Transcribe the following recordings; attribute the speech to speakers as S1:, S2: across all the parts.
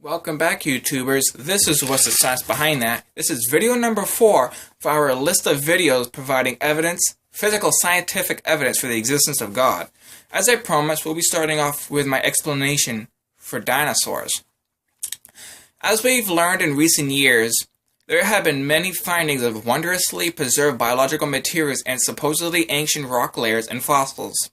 S1: Welcome back, YouTubers. This is What's the Science Behind That. This is video number 4 for our list of videos providing evidence, physical scientific evidence for the existence of God. As I promised, we'll be starting off with my explanation for dinosaurs. As we've learned in recent years, there have been many findings of wondrously preserved biological materials and supposedly ancient rock layers and fossils.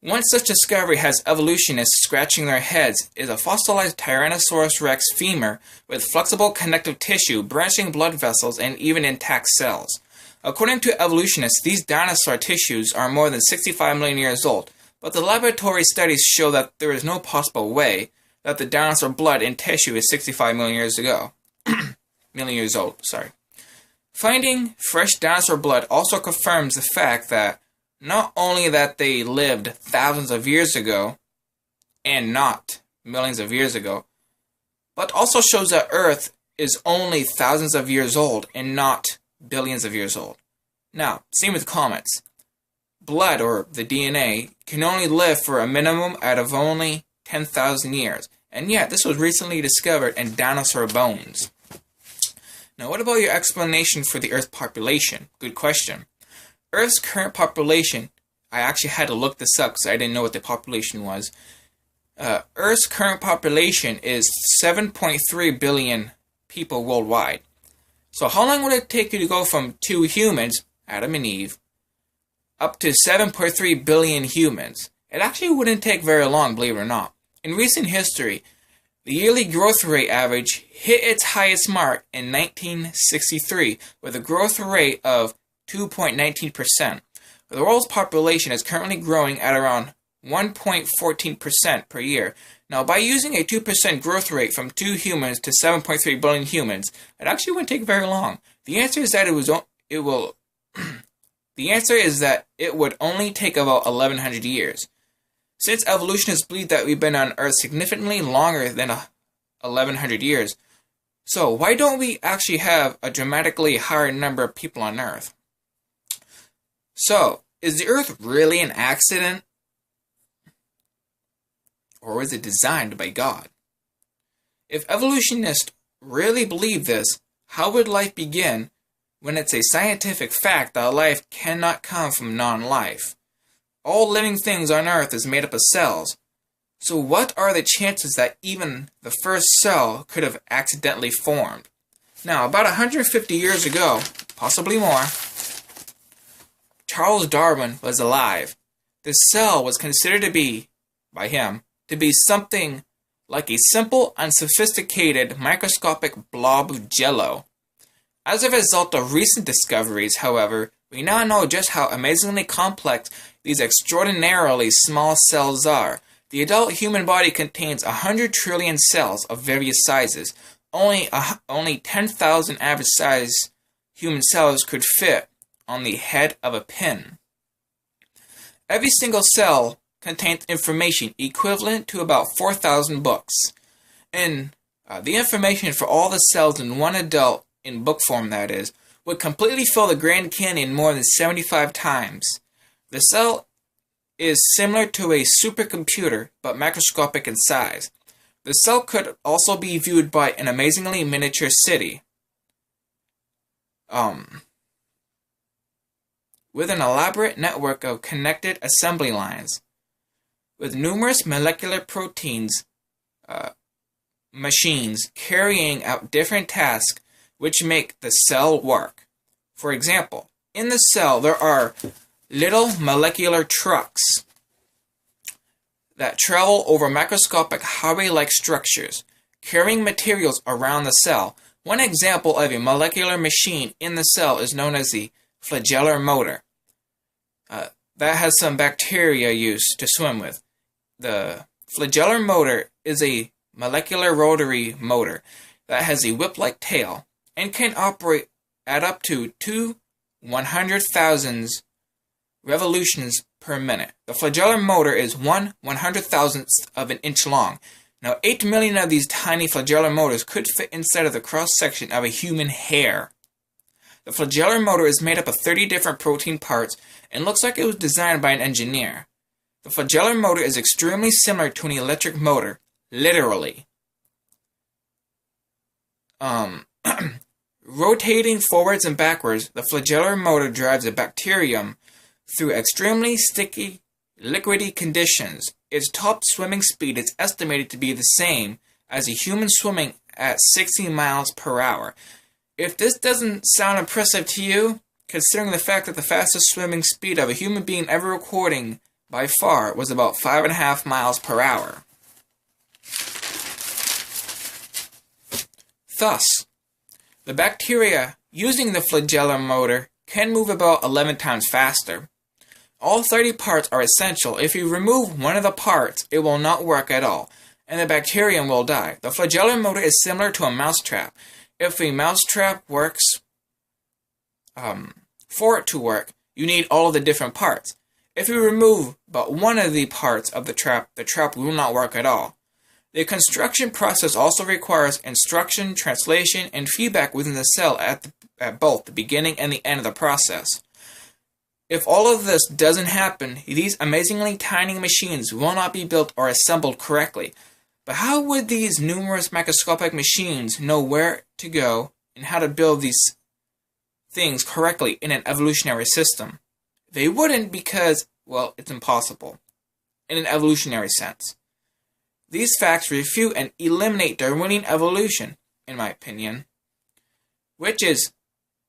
S1: One such discovery has evolutionists scratching their heads is a fossilized Tyrannosaurus rex femur with flexible connective tissue, branching blood vessels, and even intact cells. According to evolutionists, these dinosaur tissues are more than 65 million years old, but the laboratory studies show that there is no possible way that the dinosaur blood and tissue is 65 million years ago. million years old, sorry. Finding fresh dinosaur blood also confirms the fact that not only that they lived thousands of years ago, and not millions of years ago, but also shows that Earth is only thousands of years old and not billions of years old. Now, same with comets. Blood, or the DNA, can only live for a minimum out of only 10,000 years, and yet this was recently discovered in dinosaur bones. Now, what about your explanation for the Earth population? Good question. Earth's current population, I actually had to look this up because I didn't know what the population was. Earth's current population is 7.3 billion people worldwide. So how long would it take you to go from 2 humans, Adam and Eve, up to 7.3 billion humans? It actually wouldn't take very long, believe it or not. In recent history, the yearly growth rate average hit its highest mark in 1963 with a growth rate of 2.19%. The world's population is currently growing at around 1.14% per year. Now, by using a 2% growth rate from 2 humans to 7.3 billion humans, it actually wouldn't take very long. The answer is that it would only take about 1,100 years. Since evolutionists believe that we've been on Earth significantly longer than 1,100 years, so why don't we actually have a dramatically higher number of people on Earth? So, is the Earth really an accident? Or was it designed by God? If evolutionists really believe this, how would life begin when it's a scientific fact that life cannot come from non-life? All living things on Earth is made up of cells. So what are the chances that even the first cell could have accidentally formed? Now, about 150 years ago, possibly more, Charles Darwin was alive. The cell was considered to be, by him, to be something like a simple, unsophisticated, microscopic blob of jello. As a result of recent discoveries, however, we now know just how amazingly complex these extraordinarily small cells are. The adult human body contains 100 trillion cells of various sizes. Only 10,000 average-sized human cells could fit on the head of a pin. Every single cell contains information equivalent to about 4,000 books. And the information for all the cells in one adult, in book form that is, would completely fill the Grand Canyon more than 75 times. The cell is similar to a supercomputer, but macroscopic in size. The cell could also be viewed by an amazingly miniature city. With an elaborate network of connected assembly lines, with numerous molecular proteins, machines carrying out different tasks which make the cell work. For example, in the cell there are little molecular trucks that travel over microscopic highway-like structures, carrying materials around the cell. One example of a molecular machine in the cell is known as the flagellar motor. That has some bacteria used to swim with. The flagellar motor is a molecular rotary motor that has a whip-like tail and can operate at up to 100,000 revolutions per minute. The flagellar motor is 1/100,000th of an inch long. Now, 8 million of these tiny flagellar motors could fit inside of the cross-section of a human hair. The flagellar motor is made up of 30 different protein parts and looks like it was designed by an engineer. The flagellar motor is extremely similar to an electric motor, literally. Rotating forwards and backwards, the flagellar motor drives a bacterium through extremely sticky, liquidy conditions. Its top swimming speed is estimated to be the same as a human swimming at 60 miles per hour. If this doesn't sound impressive to you, considering the fact that the fastest swimming speed of a human being ever recording by far was about 5.5 miles per hour. Thus, the bacteria using the flagellar motor can move about 11 times faster. All 30 parts are essential. If you remove one of the parts, it will not work at all, and the bacterium will die. The flagellar motor is similar to a mousetrap. If a mousetrap works, for it to work, you need all of the different parts. If you remove but one of the parts of the trap will not work at all. The construction process also requires instruction, translation, and feedback within the cell at both the beginning and the end of the process. If all of this doesn't happen, these amazingly tiny machines will not be built or assembled correctly. But how would these numerous microscopic machines know where to go and how to build these things correctly in an evolutionary system? They wouldn't because, well, it's impossible in an evolutionary sense. These facts refute and eliminate Darwinian evolution, in my opinion, which is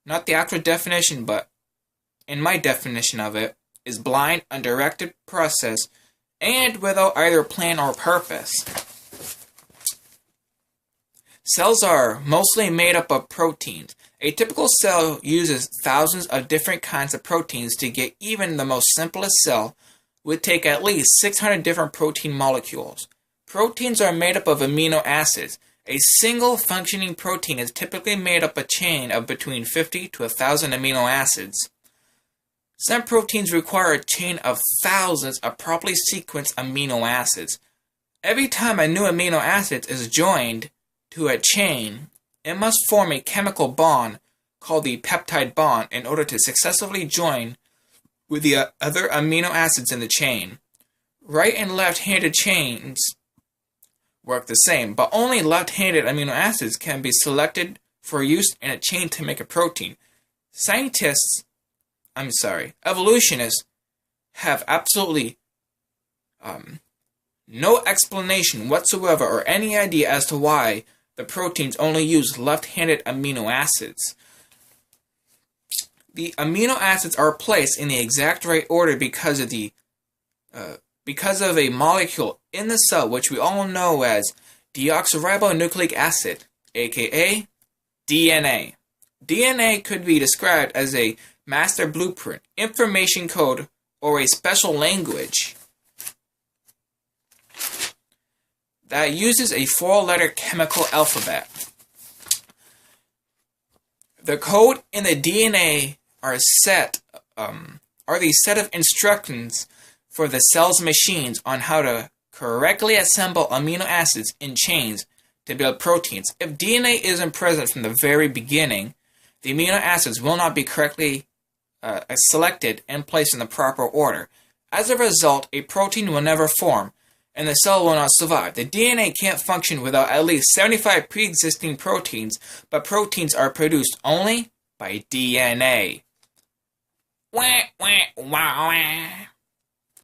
S1: not the actual definition, but in my definition of it, is blind, undirected process, and without either plan or purpose. Cells are mostly made up of proteins. A typical cell uses thousands of different kinds of proteins to get even the most simplest cell would take at least 600 different protein molecules. Proteins are made up of amino acids. A single functioning protein is typically made up of a chain of between 50 to 1,000 amino acids. Some proteins require a chain of thousands of properly sequenced amino acids. Every time a new amino acid is joined to a chain, it must form a chemical bond called the peptide bond in order to successfully join with the other amino acids in the chain. Right and left-handed chains work the same, but only left-handed amino acids can be selected for use in a chain to make a protein. Evolutionists have absolutely no explanation whatsoever or any idea as to why the proteins only use left-handed amino acids. The amino acids are placed in the exact right order because of a molecule in the cell which we all know as deoxyribonucleic acid, aka DNA. DNA could be described as a master blueprint, information code, or a special language that uses a 4-letter chemical alphabet. The code in the DNA are the set of instructions for the cell's machines on how to correctly assemble amino acids in chains to build proteins. If DNA isn't present from the very beginning, the amino acids will not be correctly selected and placed in the proper order. As a result, a protein will never form, and the cell will not survive. The DNA can't function without at least 75 pre-existing proteins, but proteins are produced only by DNA. Wah, wah, wah, wah.